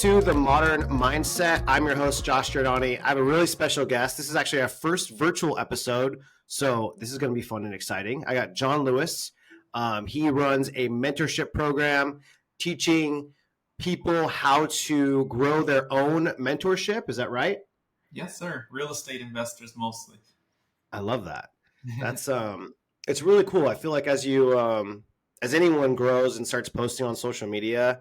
to The Modern Mindset. I'm your host, Josh Giordani. I have a really special guest. This is actually our first virtual episode, so this is going to be fun and exciting. I got John Lewis. He runs a mentorship program teaching people how to grow their own mentorship. Is that right? Yes, sir. Real estate investors mostly. I love that. That's it's really cool. I feel like as you as anyone grows and starts posting on social media,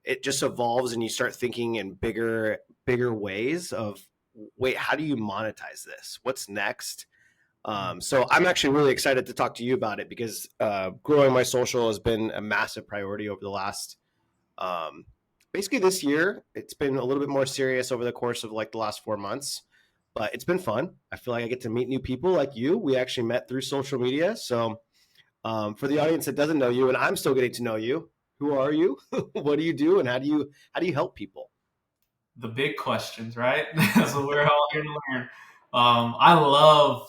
it just evolves and you start thinking in bigger ways of, wait, how do you monetize this? What's next? So I'm actually really excited to talk to you about it because growing my social has been a massive priority over the last basically this year. It's been a little bit more serious over the course of like the last 4 months, but it's been fun. I feel like I get to meet new people like you. We actually met through social media. So for the audience that doesn't know you, and I'm still getting to know you, who are you? What do you do? And how do you help people? The big questions, right? So we're all here to learn. I love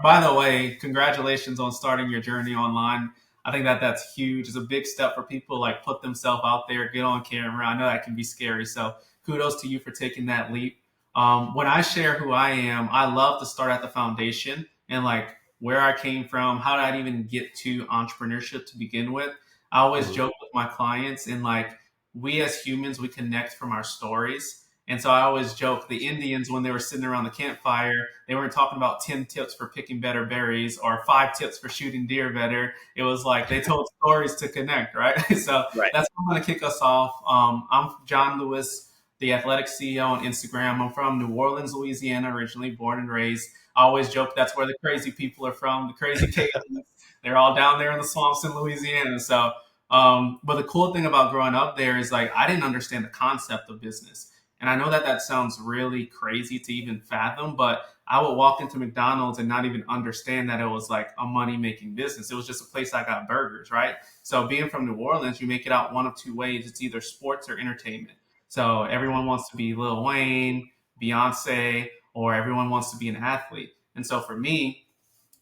by the way, congratulations on starting your journey online. I think that's huge. It's a big step for people, like put themselves out there, get on camera. I know that can be scary. So kudos to you for taking that leap. When I share who I am, I love to start at the foundation and like where I came from, how did I even get to entrepreneurship to begin with. I always joke with my clients and like we as humans, we connect from our stories. And so I always joke the Indians, when they were sitting around the campfire, they weren't talking about 10 tips for picking better berries or 5 tips for shooting deer better. It was like they told stories to connect, right? So Right. that's how I'm going to kick us off. I'm John Lewis, the athletic CEO on Instagram. I'm from New Orleans, Louisiana, originally born and raised. I always joke that's where the crazy people are from, the crazy Cajuns. They're all down there in the swamps in Louisiana. So, but the cool thing about growing up there is like I didn't understand the concept of business. And I know that sounds really crazy to even fathom, but I would walk into McDonald's and not even understand that it was like a money making business. It was just a place I got burgers, right? So being from New Orleans, you make it out one of two ways. It's either sports or entertainment. So everyone wants to be Lil Wayne, Beyonce, or everyone wants to be an athlete. And so for me,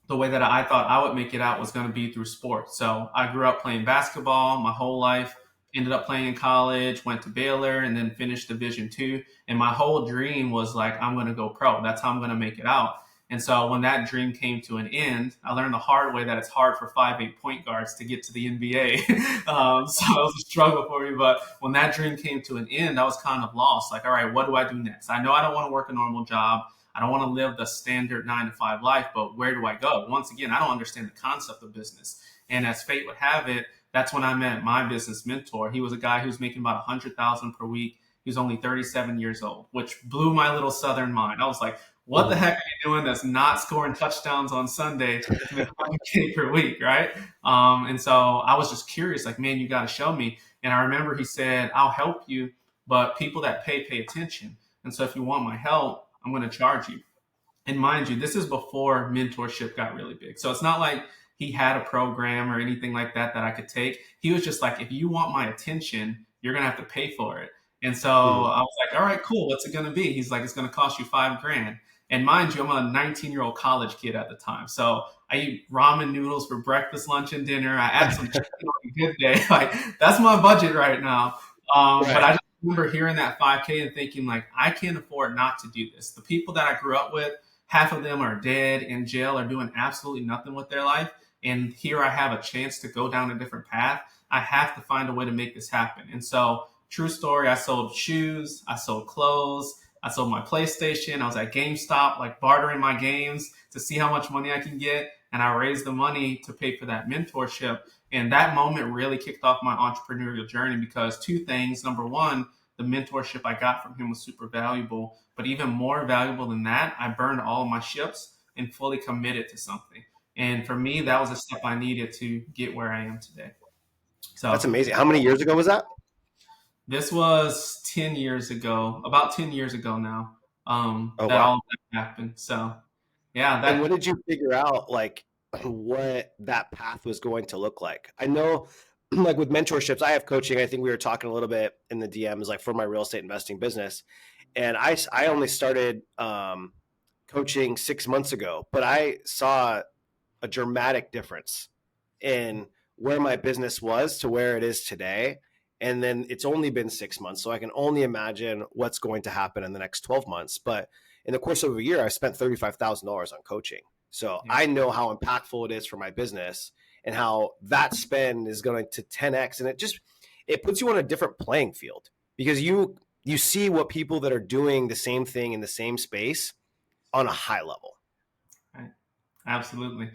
the way that I thought I would make it out was going to be through sports. So I grew up playing basketball my whole life, ended up playing in college, went to Baylor, and then finished Division II. And my whole dream was like, I'm going to go pro. That's how I'm going to make it out. And so when that dream came to an end, I learned the hard way that it's hard for 5'8" point guards to get to the NBA. So it was a struggle for me. But when that dream came to an end, I was kind of lost. Like, all right, what do I do next? I know I don't want to work a normal job. I don't want to live the standard 9 to 5 life, but where do I go? Once again, I don't understand the concept of business. And as fate would have it, that's when I met my business mentor. He was a guy who was making about $100,000 per week. He was only 37 years old, which blew my little Southern mind. I was like, what the heck are you doing that's not scoring touchdowns on Sunday to make $100K per week, right? And so I was just curious, like, man, you got to show me. And I remember he said, I'll help you, but people that pay attention. And so if you want my help, I'm going to charge you. And mind you, this is before mentorship got really big. So it's not like he had a program or anything like that I could take. He was just like, if you want my attention, you're going to have to pay for it. And so I was like, all right, cool. What's it going to be? He's like, it's going to cost you $5,000. And mind you, I'm a 19-year-old college kid at the time. So I eat ramen noodles for breakfast, lunch, and dinner. I add some chicken on a good day. Like, that's my budget right now. But I just remember hearing that 5K and thinking, like, I can't afford not to do this. The people that I grew up with, half of them are dead, in jail, are doing absolutely nothing with their life. And here I have a chance to go down a different path. I have to find a way to make this happen. And so, true story, I sold shoes, I sold clothes, I sold my PlayStation. I was at GameStop, like bartering my games to see how much money I can get. And I raised the money to pay for that mentorship. And that moment really kicked off my entrepreneurial journey because two things. Number one, the mentorship I got from him was super valuable. But even more valuable than that, I burned all of my ships and fully committed to something. And for me, that was a step I needed to get where I am today. So That's amazing. How many years ago was that? this was 10 years ago, about 10 years ago now, Oh, that wow. all of that happened. So, yeah, And when did you figure out like what that path was going to look like? I know like with mentorships, I have coaching. I think we were talking a little bit in the DMs, like for my real estate investing business. And I only started coaching 6 months ago, but I saw a dramatic difference in where my business was to where it is today. And then it's only been 6 months. So I can only imagine what's going to happen in the next 12 months. But in the course of a year, I spent $35,000 on coaching. So Yeah. I know how impactful it is for my business and how that spend is going to 10x. And it puts you on a different playing field because you see what people that are doing the same thing in the same space on a high level. Right. Absolutely.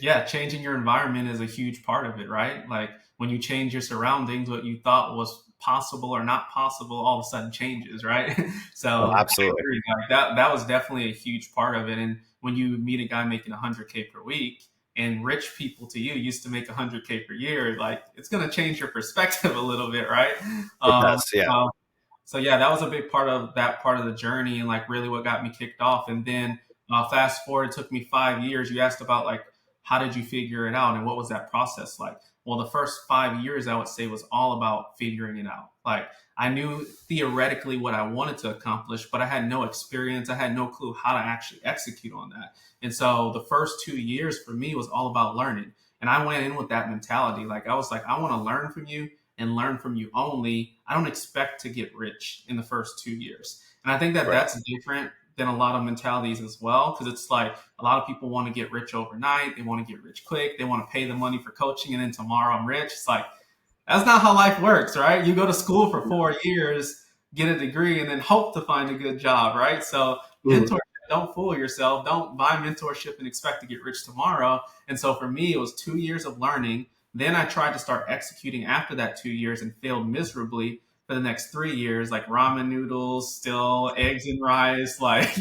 Yeah, changing your environment is a huge part of it, right? Like when you change your surroundings, what you thought was possible or not possible all of a sudden changes, right? Oh, So I absolutely. agree. Like that was definitely a huge part of it. And when you meet a guy making 100K per week, and rich people to you used to make 100K per year, like it's going to change your perspective a little bit, right? It Um, does. Yeah. so yeah, that was a big part of that part of the journey and like really what got me kicked off. And then fast forward, it took me 5 years. You asked about like how did you figure it out and what was that process like? Well, the first 5 years I would say was all about figuring it out. Like I knew theoretically what I wanted to accomplish, but I had no experience. I had no clue how to actually execute on that. And so the first 2 years for me was all about learning. And I went in with that mentality. Like I was like, I want to learn from you and learn from you only. I don't expect to get rich in the first 2 years. And I think that Right. that's different than a lot of mentalities as well. Cause it's like a lot of people want to get rich overnight. They want to get rich quick. They want to pay the money for coaching and then tomorrow I'm rich. It's like, that's not how life works, right? You go to school for 4 years, get a degree, and then hope to find a good job, right? So Mhm. mentorship, don't fool yourself. Don't buy mentorship and expect to get rich tomorrow. And so for me, it was 2 years of learning. Then I tried to start executing after that 2 years and failed miserably for the next 3 years, like ramen noodles, still eggs and rice, like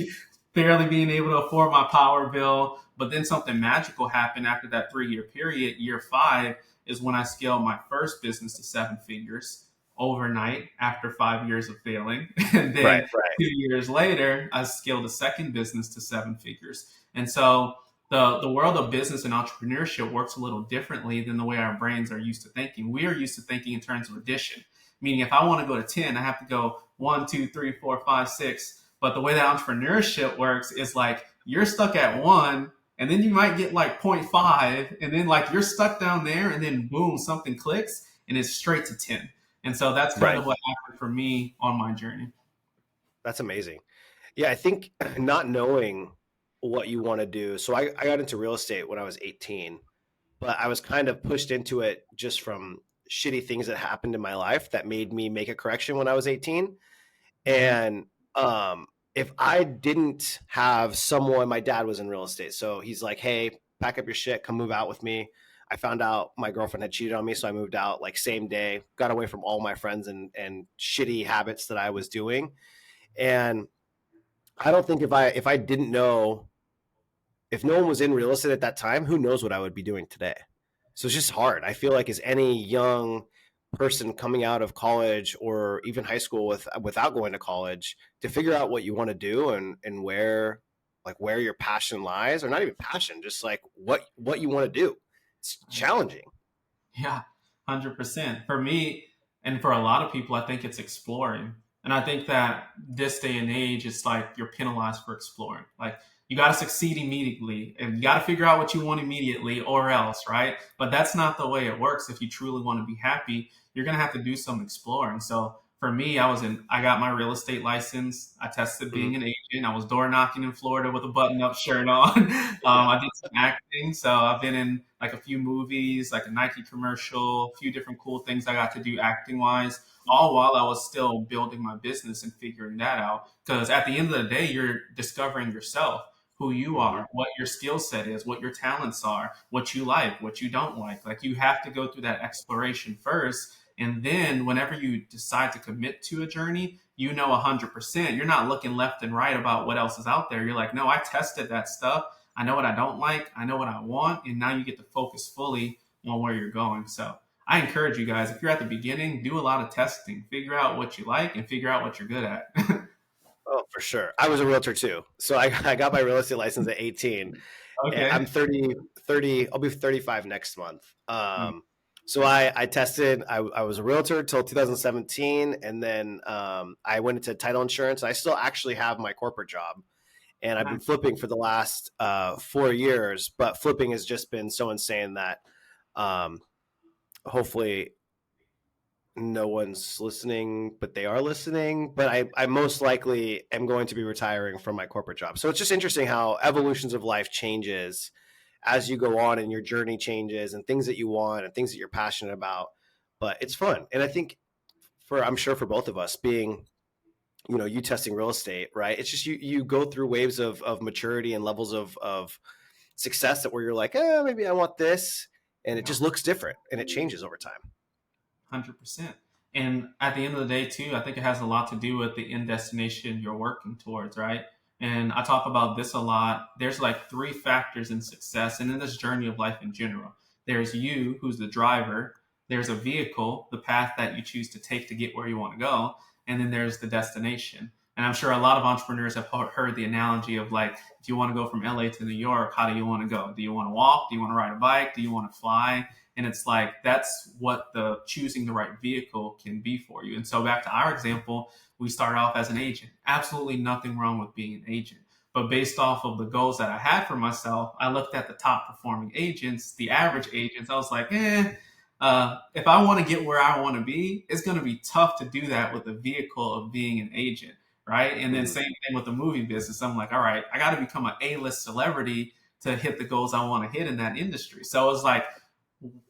barely being able to afford my power bill. But then something magical happened after that 3 year period. Year five is when I scaled my first business to 7 figures overnight after 5 years of failing. And Right. then Right. 2 years later, I scaled a second business to 7 figures. And so the world of business and entrepreneurship works a little differently than the way our brains are used to thinking. We are used to thinking in terms of addition, meaning if I want to go to 10, I have to go 1, 2, 3, 4, 5, 6. But the way that entrepreneurship works is like you're stuck at one, and then you might get like zero point 0.5, and then like you're stuck down there, and then boom, something clicks, and it's straight to 10. And so that's kind Right. of what happened for me on my journey. That's amazing. Yeah, I think not knowing what you want to do. So I got into real estate when I was 18, but I was kind of pushed into it just from shitty things that happened in my life that made me make a correction when I was 18. Mm-hmm. And if I didn't have someone, my dad was in real estate. So he's like, hey, pack up your shit, come move out with me. I found out my girlfriend had cheated on me. So I moved out like same day, got away from all my friends and shitty habits that I was doing. And I don't think if I didn't know, if no one was in real estate at that time, who knows what I would be doing today. So it's just hard. I feel like as any young person coming out of college or even high school without going to college to figure out what you want to do and where your passion lies, or not even passion, just like what you want to do. It's challenging. Yeah, 100%. For me, and for a lot of people, I think it's exploring. And I think that this day and age, it's like you're penalized for exploring. Like you got to succeed immediately and you got to figure out what you want immediately or else, right? But that's not the way it works. If you truly want to be happy, you're going to have to do some exploring. So for me, I got my real estate license. I tested Mhm. being an agent. I was door knocking in Florida with a button up shirt on. Yeah. I did some acting. So I've been in like a few movies, like a Nike commercial, a few different cool things I got to do acting wise, all while I was still building my business and figuring that out. Because at the end of the day, you're discovering yourself, who you Mhm. are, what your skill set is, what your talents are, what you like, what you don't like. Like you have to go through that exploration first. And then whenever you decide to commit to a journey, you know 100%. You're not looking left and right about what else is out there. You're like, no, I tested that stuff. I know what I don't like. I know what I want. And now you get to focus fully on where you're going. So I encourage you guys, if you're at the beginning, do a lot of testing, figure out what you like and figure out what you're good at. Oh, for sure. I was a realtor too. So I got my real estate license at 18. And I'm Okay. 30, I'll be 35 next month. So I tested, I was a realtor till 2017. And then I went into title insurance. I still actually have my corporate job. And I've been Nice. flipping for the last 4 years. But flipping has just been so insane that hopefully no one's listening, but they are listening. But I most likely am going to be retiring from my corporate job. So it's just interesting how evolutions of life changes as you go on and your journey changes and things that you want and things that you're passionate about. But it's fun. And I think I'm sure for both of us being, you testing real estate, right? It's just you go through waves of maturity and levels of success that where you're like, maybe I want this. And it Yeah. just looks different and it changes over time. 100%. And at the end of the day, too, I think it has a lot to do with the end destination you're working towards, right? And I talk about this a lot. There's like three factors in success and in this journey of life in general. There's you, who's the driver. There's a vehicle, the path that you choose to take to get where you want to go. And then there's the destination. And I'm sure a lot of entrepreneurs have heard the analogy of like, if you want to go from LA to New York, how do you want to go? Do you want to walk? Do you want to ride a bike? Do you want to fly? And it's like, that's what the choosing the right vehicle can be for you. And so back to our example, we start off as an agent. Absolutely nothing wrong with being an agent. But based off of the goals that I had for myself, I looked at the top performing agents, the average agents. I was like, if I want to get where I want to be, it's going to be tough to do that with the vehicle of being an agent, right? And then Mm-hmm. same thing with the movie business. I'm like, all right, I got to become an A-list celebrity to hit the goals I want to hit in that industry. So it's like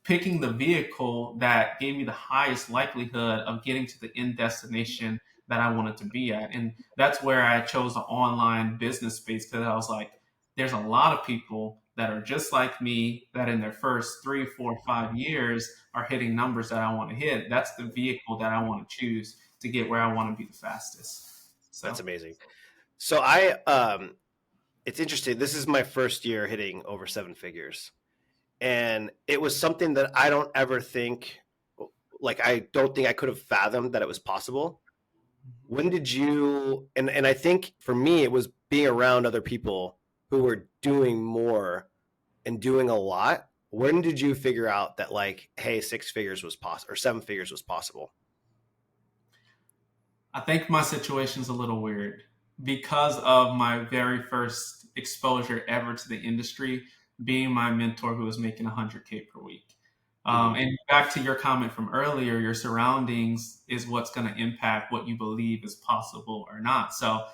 picking the vehicle that gave me the highest likelihood of getting to the end destination that I wanted to be at. And that's where I chose the online business space because I was like, there's a lot of people that are just like me that in their first 3, 4, 5 years are hitting numbers that I want to hit. That's the vehicle that I want to choose to get where I want to be the fastest. That's So, amazing. So it's interesting. This is my first year hitting over seven figures. And it was something that I don't ever think, like, I don't think I could have fathomed that it was possible. When did you, and I think for me, it was being around other people who were doing more and doing a lot. When did you figure out that, like, hey, six figures was possible or seven figures was possible? I think my situation's a little weird because of my very first exposure ever to the industry being my mentor who was making 100K per week. Mm-hmm. And back to your comment from earlier, your surroundings is what's going to impact what you believe is possible or not. So,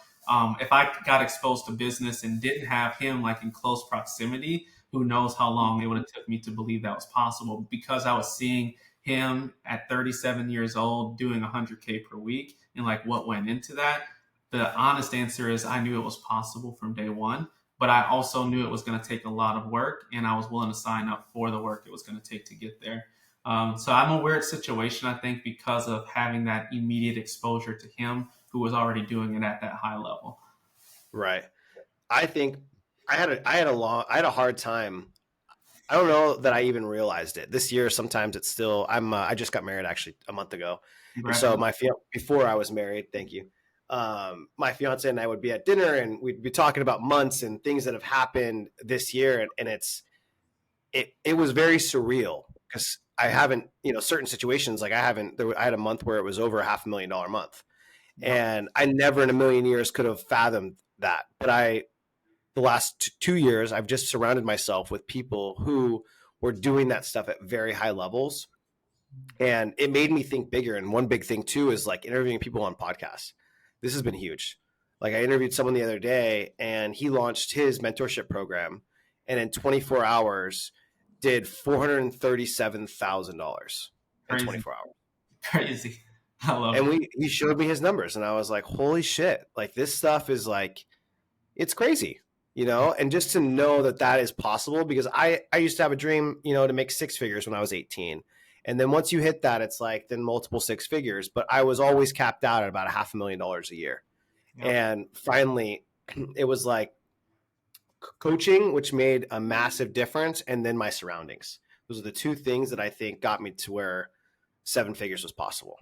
if I got exposed to business and didn't have him like in close proximity, who knows how long it would have took me to believe that was possible because I was seeing him at 37 years old doing 100K per week and like what went into that. The honest answer is I knew it was possible from day one, but I also knew it was going to take a lot of work, and I was willing to sign up for the work it was going to take to get there. So I'm a weird situation, I think, because of having that immediate exposure to him who was already doing it at that high level. Right. I think I had a hard time. I don't know that I even realized it this year. Sometimes it's still, I just got married actually a month ago. And so Congratulations. before I was married, thank you. My fiance and I would be at dinner and we'd be talking about months and things that have happened this year. And it was very surreal because I haven't, certain situations, like I had a month where it was over $500,000 month. Yep. And I never in a million years could have fathomed that. But the last 2 years, I've just surrounded myself with people who were doing that stuff at very high levels. And it made me think bigger. And one big thing too is like interviewing people on podcasts. This has been huge. Like I interviewed someone the other day and he launched his mentorship program and in 24 hours did $437,000 in Crazy. 24 hours. Crazy. I love And it. he showed me his numbers and I was like, holy shit. Like this stuff is like, it's crazy, and just to know that that is possible because I used to have a dream, to make six figures when I was 18. And then once you hit that, it's like then multiple six figures, but I was always capped out at about $500,000 a year. Yep. And finally it was like coaching, which made a massive difference. And then my surroundings. Those are the two things that I think got me to where seven figures was possible.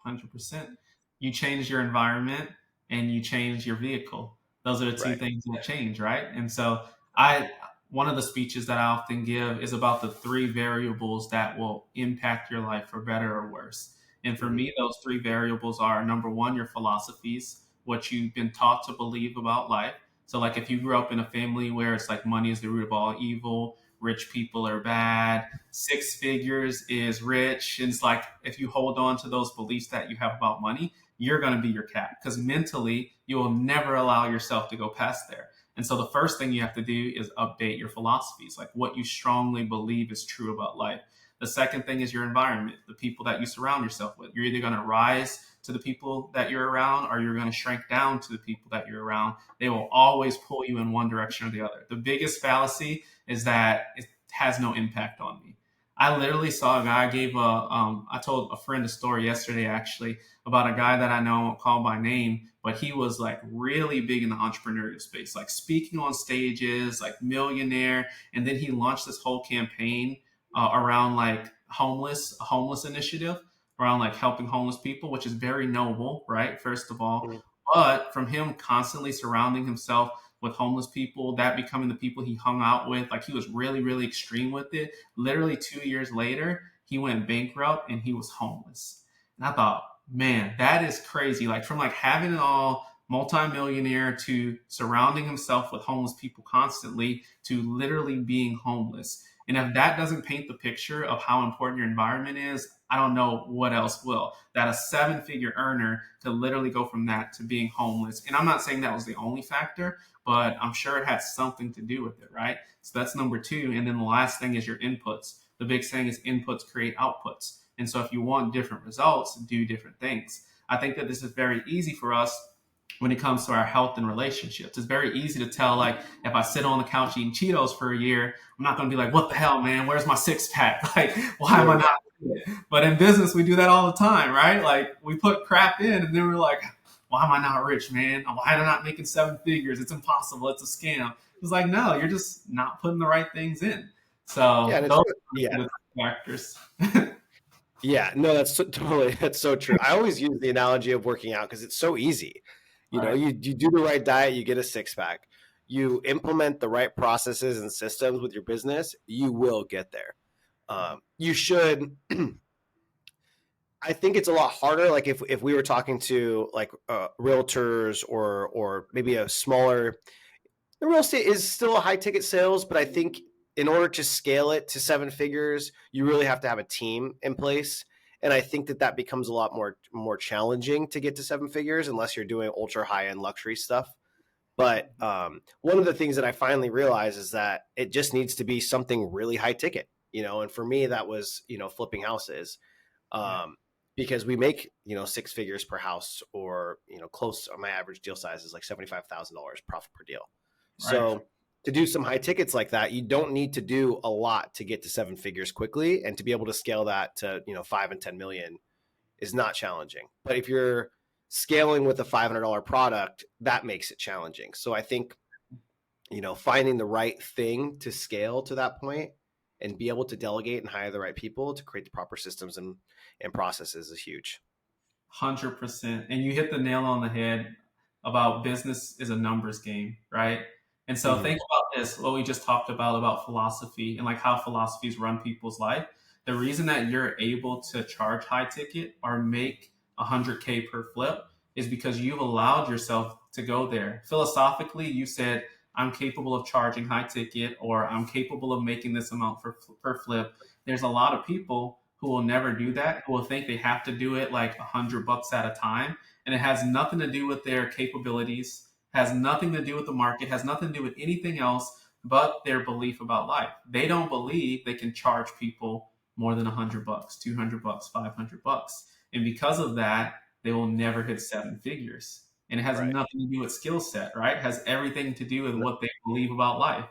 100%. You change your environment and you change your vehicle. Those are the two Right. things that change, right? And so I one of the speeches that I often give is about the three variables that will impact your life for better or worse. And for Mm-hmm. me, those three variables are number one, your philosophies, what you've been taught to believe about life. So, like if you grew up in a family where it's like money is the root of all evil, rich people are bad, six figures is rich. And it's like, if you hold on to those beliefs that you have about money, you're going to be your cap, because mentally you will never allow yourself to go past there. And so the first thing you have to do is update your philosophies, like what you strongly believe is true about life. The second thing is your environment, the people that you surround yourself with. You're either going to rise to the people that you're around, or you're going to shrink down to the people that you're around. They will always pull you in one direction or the other. The biggest fallacy is that it has no impact on me. I literally saw a guy I told a friend a story yesterday actually about a guy that I know, I won't call by name, but he was like really big in the entrepreneurial space, like speaking on stages, like millionaire. And then he launched this whole campaign around like a homeless initiative around like helping homeless people, which is very noble, right? First of all, Mhm. but from him constantly surrounding himself with homeless people, that becoming the people he hung out with, like he was really, really extreme with it. Literally 2 years later, he went bankrupt and he was homeless. And I thought, man, that is crazy. Like from like having it all, multimillionaire, to surrounding himself with homeless people constantly, to literally being homeless. And if that doesn't paint the picture of how important your environment is, I don't know what else will. That a seven-figure earner to literally go from that to being homeless. And I'm not saying that was the only factor, but I'm sure it had something to do with it, right? So that's number two. And then the last thing is your inputs. The big saying is inputs create outputs. And so if you want different results, do different things. I think that this is very easy for us when it comes to our health and relationships. It's very easy to tell, like, if I sit on the couch eating Cheetos for a year, I'm not going to be like, what the hell, man? Where's my six pack? Like, why am I Sure. not doing it? But in business, we do that all the time, right? Like, we put crap in and then we're like, why am I not rich, man? Why am I not making seven figures? It's impossible. It's a scam. It's like, no, you're just not putting the right things in. Yeah, So and those yeah, are the factors. yeah, no, totally, that's so true. I always use the analogy of working out because it's so easy. Right. You do the right diet, you get a six pack. You implement the right processes and systems with your business, you will get there. You should. I think it's a lot harder. Like if we were talking to like realtors or maybe a smaller, the real estate is still a high ticket sales, but I think in order to scale it to seven figures, you really have to have a team in place. And I think that becomes a lot more challenging to get to seven figures unless you're doing ultra high end luxury stuff. But one of the things that I finally realized is that it just needs to be something really high ticket, and for me, that was, flipping houses. Yeah. Um, because we make, six figures per house, or, close. My average deal size is like $75,000 profit per deal. Right. So to do some high tickets like that, you don't need to do a lot to get to seven figures quickly. And to be able to scale that to, 5 and 10 million is not challenging. But if you're scaling with a $500 product, that makes it challenging. So I think, finding the right thing to scale to that point and be able to delegate and hire the right people to create the proper systems and processes is huge. 100%. And you hit the nail on the head about business is a numbers game, right? And so Mm-hmm. think about this, what we just talked about philosophy and like how philosophies run people's life. The reason that you're able to charge high ticket or make 100K per flip is because you've allowed yourself to go there. Philosophically, you said, I'm capable of charging high ticket, or I'm capable of making this amount per flip. There's a lot of people who will never do that, who will think they have to do it like $100 at a time. And it has nothing to do with their capabilities, has nothing to do with the market, has nothing to do with anything else but their belief about life. They don't believe they can charge people more than $100, $200, $500. And because of that, they will never hit seven figures. And it has Right. nothing to do with skill set, right? It has everything to do with what they believe about life.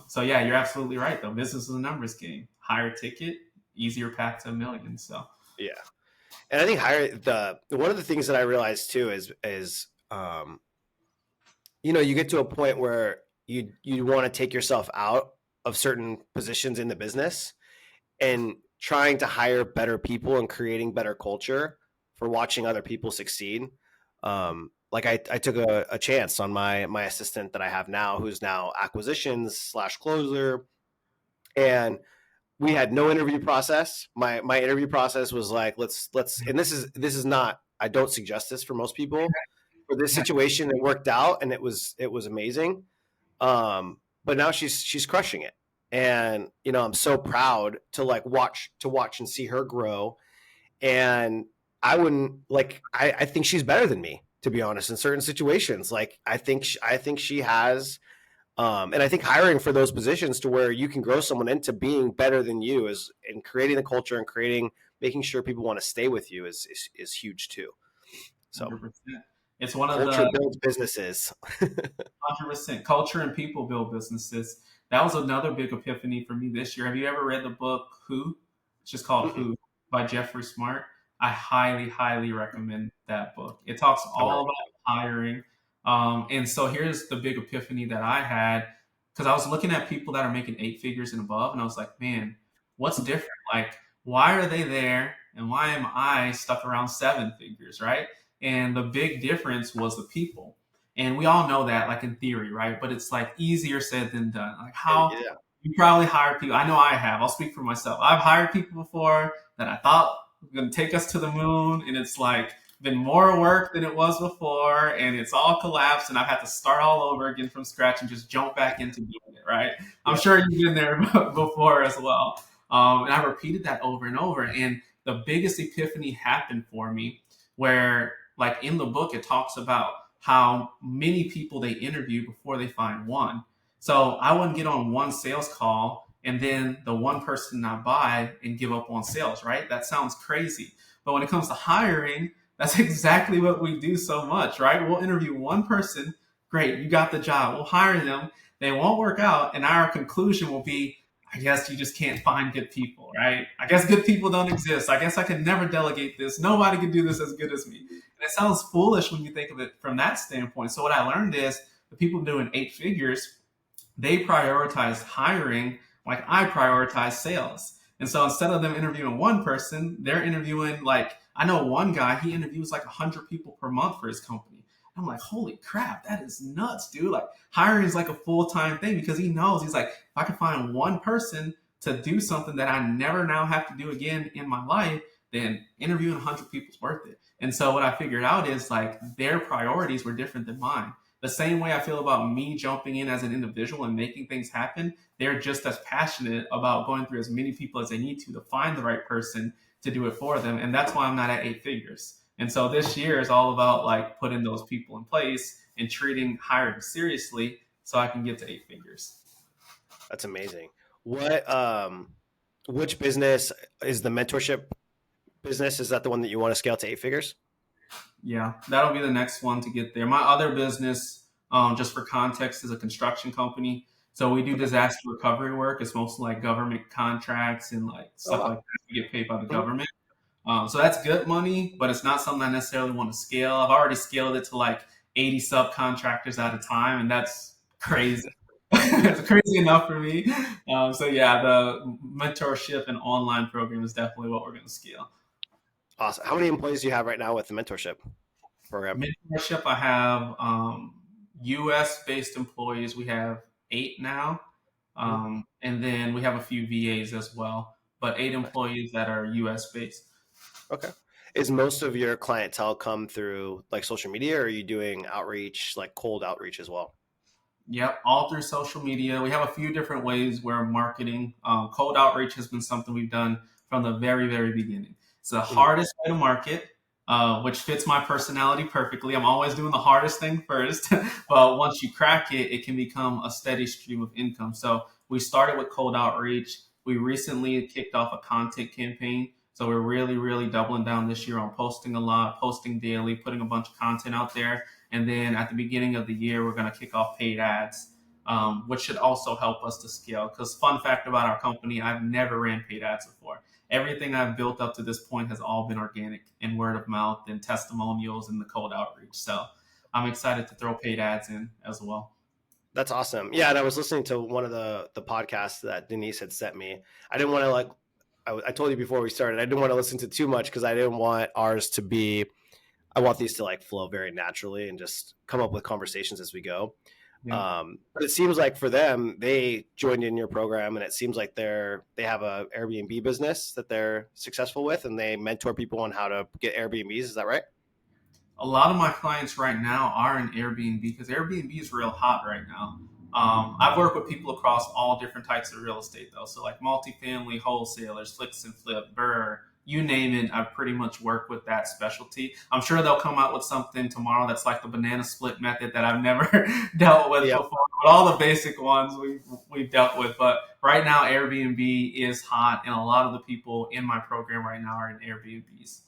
So yeah, you're absolutely right though. Business is a numbers game. Higher ticket, easier path to a million. So Yeah. And I think higher one of the things that I realized too is you get to a point where you want to take yourself out of certain positions in the business and trying to hire better people and creating better culture for watching other people succeed. Like I took a chance on my assistant that I have now, who's now acquisitions / closer, and we had no interview process. My interview process was like, let's, and this is not. I don't suggest this for most people. For this situation, it worked out, and it was amazing. But now she's crushing it. And, I'm so proud to like watch and see her grow. And I wouldn't like, I think she's better than me, to be honest, in certain situations. Like, I think she has, and I think hiring for those positions to where you can grow someone into being better than you is, and creating the culture and making sure people want to stay with you is huge too. So 100%. It's one of culture the builds businesses. 100% culture and people build businesses. That was another big epiphany for me this year. Have you ever read the book Who? It's just called Mm-mm. Who by Jeffrey Smart. I highly, highly recommend that book. It talks I'm all right. about hiring. And so here's the big epiphany that I had because I was looking at people that are making eight figures and above, and I was like, man, what's different? Like, why are they there? And why am I stuck around seven figures, right? And the big difference was the people. And we all know that, like in theory, right? But it's like easier said than done. Like how Yeah. you probably hire people. I know I have. I'll speak for myself. I've hired people before that I thought were going to take us to the moon, and it's like been more work than it was before, and it's all collapsed, and I've had to start all over again from scratch and just jump back into doing it. Right? I'm Yeah. sure you've been there before as well. And I repeated that over and over, and the biggest epiphany happened for me where, like in the book, it talks about how many people they interview before they find one. So I wouldn't get on one sales call and then the one person not buy and give up on sales, right? That sounds crazy. But when it comes to hiring, that's exactly what we do so much, right? We'll interview one person, great, you got the job. We'll hire them. They won't work out, and our conclusion will be, I guess you just can't find good people, right? I guess good people don't exist. I guess I can never delegate this. Nobody can do this as good as me. And it sounds foolish when you think of it from that standpoint. So what I learned is the people doing eight figures, they prioritized hiring like I prioritize sales. And so instead of them interviewing one person, they're interviewing like I know one guy, he interviews like 100 people per month for his company. I'm like, holy crap, that is nuts, dude. Like hiring is like a full-time thing because he knows he's like, if I can find one person to do something that I never now have to do again in my life, then interviewing 100 people is worth it. And so what I figured out is like their priorities were different than mine. The same way I feel about me jumping in as an individual and making things happen, they're just as passionate about going through as many people as they need to find the right person to do it for them. And that's why I'm not at eight figures. And so this year is all about like putting those people in place and treating hiring seriously so I can get to eight figures. That's amazing. Which business is the mentorship business? Is that the one that you want to scale to eight figures? Yeah, that'll be the next one to get there. My other business, just for context, is a construction company. So we do Okay. disaster recovery work. It's mostly like government contracts and like Oh stuff wow. like that. We get paid by the Mhm. government. So that's good money, but it's not something I necessarily want to scale. I've already scaled it to like 80 subcontractors at a time, and that's crazy. It's crazy enough for me. So yeah, the mentorship and online program is definitely what we're going to scale. Awesome. How many employees do you have right now with the mentorship program? Mentorship, I have U.S. based employees. We have eight now, Mhm. and then we have a few VAs as well, but eight Nice. employees that are U.S. based. Okay. Is most of your clientele come through like social media, or are you doing outreach, like cold outreach as well? Yep, all through social media. We have a few different ways we're marketing. Cold outreach has been something we've done from the very, very beginning. It's the Mhm. hardest way to market, which fits my personality perfectly. I'm always doing the hardest thing first, but once you crack it, it can become a steady stream of income. So we started with cold outreach. We recently kicked off a content campaign. So we're really, really doubling down this year on posting a lot, posting daily, putting a bunch of content out there, and then at the beginning of the year, we're going to kick off paid ads, which should also help us to scale. Because fun fact about our company, I've never ran paid ads before. Everything I've built up to this point has all been organic and word of mouth and testimonials and the cold outreach. So I'm excited to throw paid ads in as well. That's awesome. Yeah, and I was listening to one of the podcasts that Denise had sent me. I didn't want to like I told you before we started, I didn't want to listen to too much because I didn't want ours to be I want these to like flow very naturally and just come up with conversations as we go. Yeah. But it seems like for them, they joined in your program, and it seems like they have a Airbnb business that they're successful with, and they mentor people on how to get Airbnbs. Is that right? A lot of my clients right now are in Airbnb because Airbnb is real hot right now. I've worked with people across all different types of real estate, though. So, like multifamily, wholesalers, flicks and flip, burr, you name it. I've pretty much worked with that specialty. I'm sure they'll come out with something tomorrow that's like the banana split method that I've never dealt with Yep. before. But all the basic ones we've dealt with. But right now, Airbnb is hot, and a lot of the people in my program right now are in Airbnbs.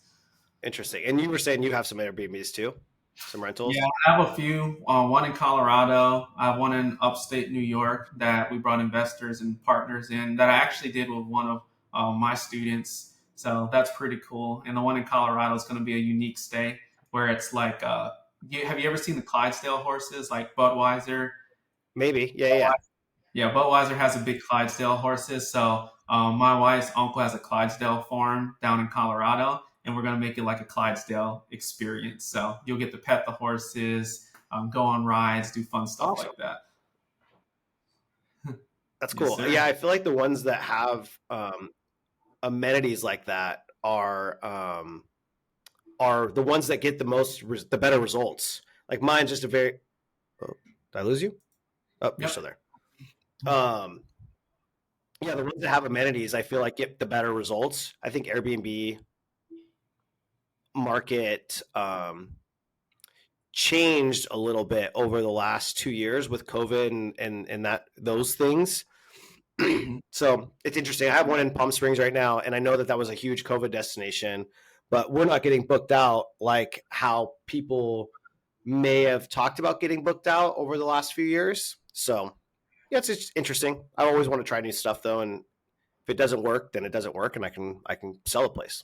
Interesting. And you were saying you have some Airbnbs too, some Yeah, rentals. I have a few. One in Colorado. I have one in upstate New York that we brought investors and partners in that I actually did with one of my students. So that's pretty cool. And the one in Colorado is going to be a unique stay where it's like, have you ever seen the Clydesdale horses like Budweiser? Maybe. Yeah. Yeah. Yeah, Budweiser has a big Clydesdale horses. So my wife's uncle has a Clydesdale farm down in Colorado, and we're gonna make it like a Clydesdale experience. So you'll get to pet the horses, go on rides, do fun stuff Awesome. like that. That's Yes, cool. sir. Yeah, I feel like the ones that have amenities like that are the ones that get the better results. Like mine's just a very. Oh, did I lose you? Oh, you're Yep. still there. Um, yeah, the ones that have amenities, I feel like get the better results. I think Airbnb market changed a little bit over the last 2 years with COVID and that those things. Mhm. So it's interesting. I have one in Palm Springs right now, and I know that that was a huge COVID destination, but we're not getting booked out like how people may have talked about getting booked out over the last few years. So yeah, it's just interesting. I always want to try new stuff though, and if it doesn't work, then it doesn't work, and I can sell a place.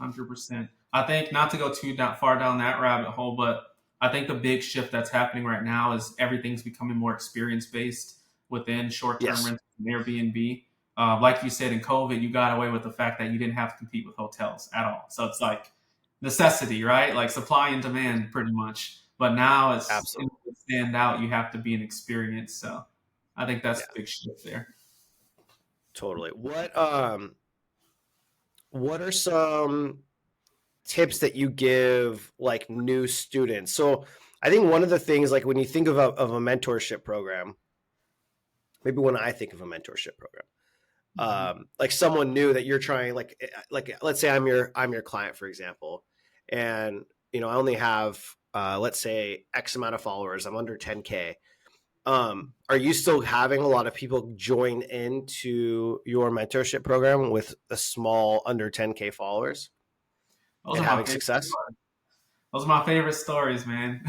100%. I think not to go far down that rabbit hole, but I think the big shift that's happening right now is everything's becoming more experience based within short term Yes, rentals and Airbnb. Like you said, in COVID, you got away with the fact that you didn't have to compete with hotels at all. So it's like necessity, right? Like supply and demand, pretty much. But now it's in absolutely. order to stand out, you have to be an experience. So I think that's Yeah, the big shift there. totally. What are some tips that you give like new students? So I think one of the things, like when you think of a mentorship program, maybe when I think of a mentorship program, Mhm. like someone new that you're trying, like let's say I'm your client, for example, and I only have let's say X amount of followers. I'm under 10K. Are you still having a lot of people join into your mentorship program with a small under 10K followers Those and are my having favorite. success? Those are my favorite stories, man.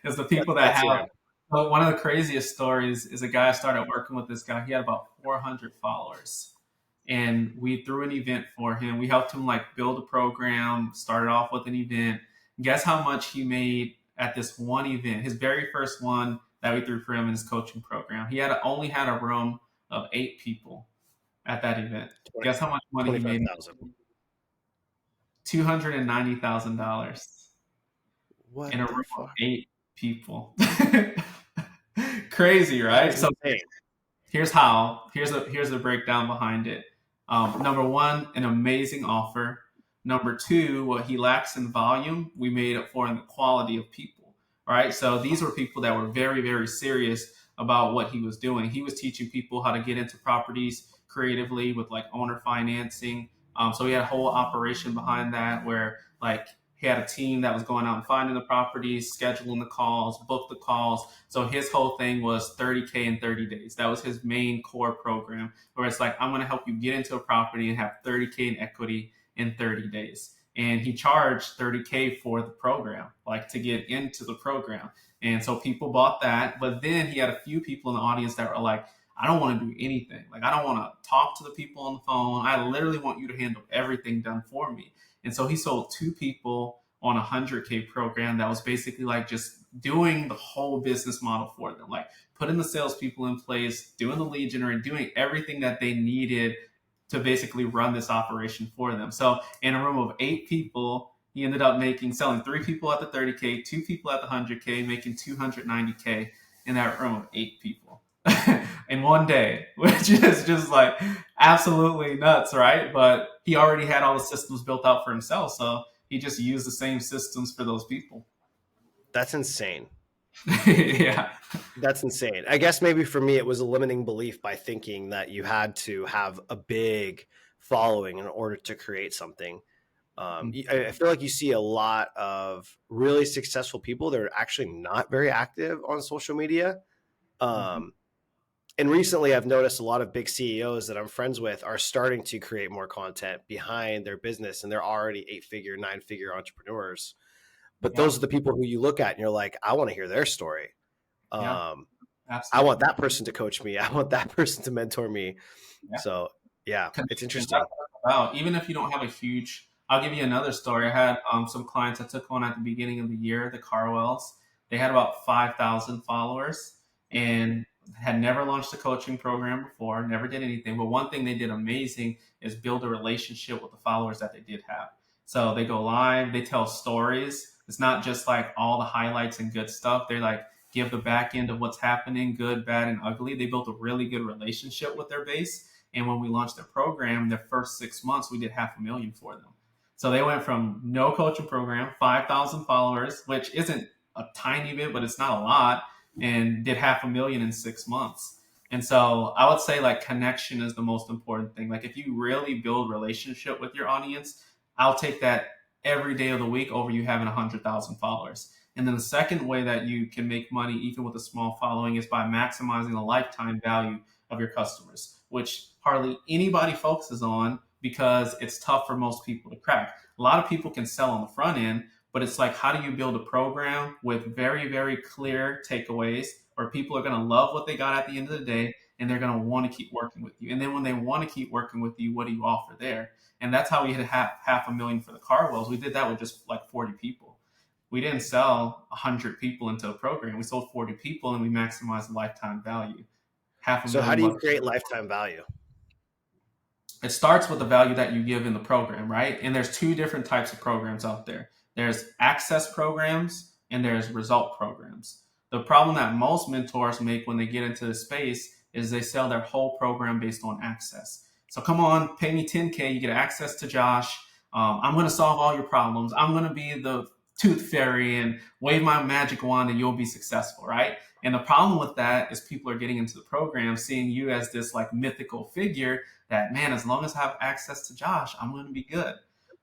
Is the That's people that that's have. rare. But one of the craziest stories is a guy I started working with. This guy, he had about 400 followers, and we threw an event for him. We helped him like build a program. Started off with an event. Guess how much he made at this one event? His very first one that we threw for him in his coaching program. He had only had a room of 8 people at that event. 20, Guess how much money he made? 25,000. $290,000 What in a the room of fuck? 8 people. Crazy, That right? is So insane. here's the breakdown behind it. Number one, an amazing offer. Number two, what he lacks in volume, we made up for in the quality of people. Right. So these were people that were very, very serious about what he was doing. He was teaching people how to get into properties creatively with like owner financing. So he had a whole operation behind that where like he had a team that was going out and finding the properties, scheduling the calls, book the calls. So his whole thing was 30K in 30 days. That was his main core program, where it's like, I'm going to help you get into a property and have 30K in equity in 30 days. And he charged 30K for the program, like to get into the program. And so people bought that. But then he had a few people in the audience that were like, I don't want to do anything. Like, I don't want to talk to the people on the phone. I literally want you to handle everything done for me. And so he sold 2 people on a 100K program that was basically like just doing the whole business model for them, like putting the salespeople in place, doing the lead generation, doing everything that they needed to basically run this operation for them. So in a room of 8 people, he ended up selling 3 people at the 30K, 2 people at the 100K, making 290K in that room of 8 people in one day, which is just like absolutely nuts, right? But he already had all the systems built out for himself, so he just used the same systems for those people. That's insane. Yeah. That's insane. I guess maybe for me, it was a limiting belief by thinking that you had to have a big following in order to create something. I feel like you see a lot of really successful people that are actually not very active on social media. Mhm. Um, and recently, I've noticed a lot of big CEOs that I'm friends with are starting to create more content behind their business, and they're already 8-figure, 9-figure entrepreneurs. But Yeah. those are the people who you look at and you're like, I want to hear their story. Yeah. Um, I want Absolutely. that person to coach me. I want that person to mentor me. Yeah. So yeah, it's Connection. That's interesting. what it's about. Even if you don't have a huge, I'll give you another story. I had some clients I took on at the beginning of the year, the Carwells. They had about 5,000 followers and had never launched a coaching program before, never did anything. But one thing they did amazing is build a relationship with the followers that they did have. So they go live, they tell stories. It's not just like all the highlights and good stuff. They like give the back end of what's happening, good, bad, and ugly. They built a really good relationship with their base, and when we launched their program, their first 6 months, we did 500,000 for them. So they went from no coaching program, 5,000 followers, which isn't a tiny bit, but it's not a lot, and did 500,000 in 6 months. And so I would say like connection is the most important thing. Like if you really build relationship with your audience, I'll take that every day of the week over you having 100,000 followers. And then the second way that you can make money, even with a small following, is by maximizing the lifetime value of your customers, which hardly anybody focuses on because it's tough for most people to crack. A lot of people can sell on the front end, but it's like, how do you build a program with very, very clear takeaways where people are going to love what they got at the end of the day and they're going to want to keep working with you? And then when they want to keep working with you, what do you offer there? And that's how we hit half a million for the Carwells. We did that with just like 40 people. We didn't sell 100 people into a program. We sold 40 people and we maximized the lifetime value. Half a So how million do you bucks. create lifetime value? It starts with the value that you give in the program, right? And there's two different types of programs out there. There's access programs and there's result programs. The problem that most mentors make when they get into the space is they sell their whole program based on access. So come on, pay me 10K, you get access to Josh. I'm going to solve all your problems. I'm going to be the tooth fairy and wave my magic wand and you'll be successful, right? And the problem with that is people are getting into the program seeing you as this like mythical figure that, man, as long as I have access to Josh, I'm going to be good.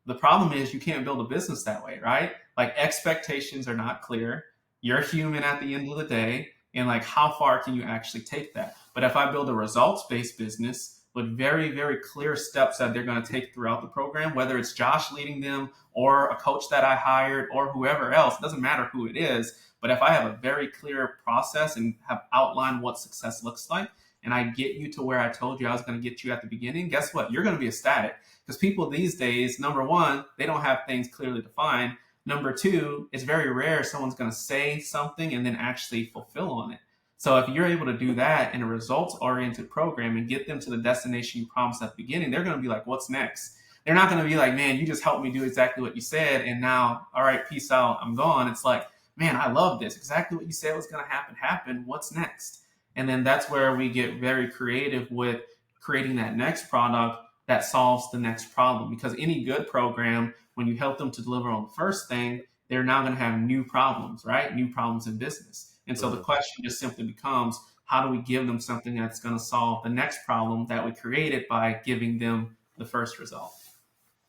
The problem is you can't build a business that way, right? Like expectations are not clear. You're human at the end of the day. And like, how far can you actually take that? But if I build a results based business with very, very clear steps that they're going to take throughout the program, whether it's Josh leading them or a coach that I hired or whoever else, it doesn't matter who it is. But if I have a very clear process and have outlined what success looks like, and I get you to where I told you I was going to get you at the beginning, guess what? You're going to be ecstatic because people these days, number one, they don't have things clearly defined. Number two, it's very rare someone's going to say something and then actually fulfill on it. So if you're able to do that in a results oriented program and get them to the destination you promised at the beginning, they're going to be like, what's next? They're not going to be like, man, you just helped me do exactly what you said. And now, all right, peace out. I'm gone. It's like, man, I love this. Exactly what you said was going to happen. Happen. What's next? And then that's where we get very creative with creating that next product that solves the next problem. Because any good program, when you help them to deliver on the first thing, they're now going to have new problems, right? New problems in business. And so the Mm-hmm. question just simply becomes, how do we give them something that's going to solve the next problem that we created by giving them the first result?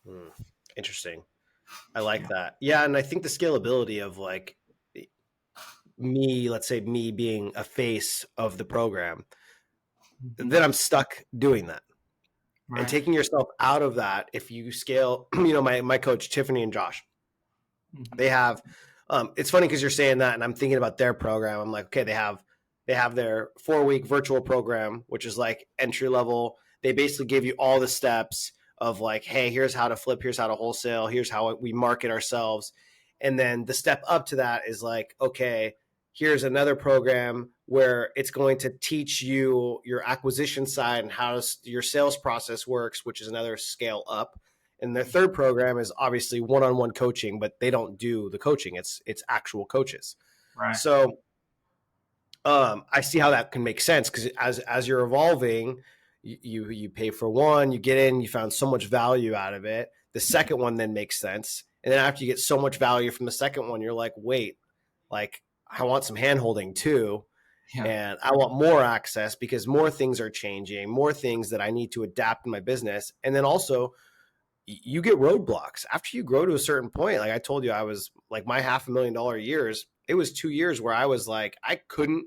Mm. Interesting. I like Yeah. that. Yeah, and I think the scalability of like me, let's say me being a face of the program, Mhm. then I'm stuck doing that. And Right. taking yourself out of that, if you scale, my coach Tiffany and Josh, Mhm. they have it's funny because you're saying that and I'm thinking about their program. I'm like, okay, they have their 4-week virtual program, which is like entry level. They basically give you all the steps of like, hey, here's how to flip, here's how to wholesale, here's how we market ourselves. And then the step up to that is like, okay, here's another program where it's going to teach you your acquisition side and how your sales process works, which is another scale up. And the third program is obviously one-on-one coaching, but they don't do the coaching. It's actual coaches. Right. So I see how that can make sense because as you're evolving, you pay for one, you get in, you found so much value out of it. The second one then makes sense, and then after you get so much value from the second one, you're like, wait, like I want some hand holding too. Yeah. And I want more access because more things are changing, more things that I need to adapt in my business. And then also, you get roadblocks after you grow to a certain point. Like I told you, I was like my $500,000 years. It was 2 years where I was like, I couldn't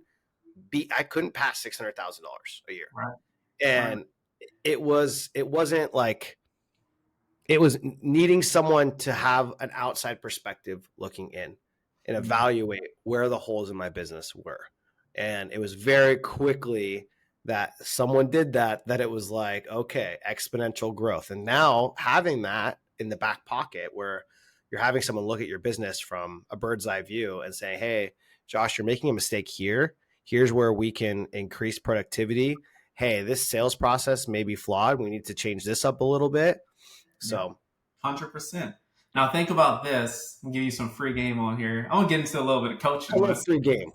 pass $600,000 a year. Right. Right. And it wasn't like, it was needing someone to have an outside perspective looking in and Yeah. evaluate where the holes in my business were. And it was very quickly that someone did that it was like, okay, exponential growth. And now having that in the back pocket where you're having someone look at your business from a bird's eye view and say, hey, Josh, you're making a mistake here. Here's where we can increase productivity. Hey, this sales process may be flawed. We need to change this up a little bit. Yeah. So 100%. Now think about this. I'll give you some free game on here. I'm gonna get into a little bit of I coaching love myself. free game.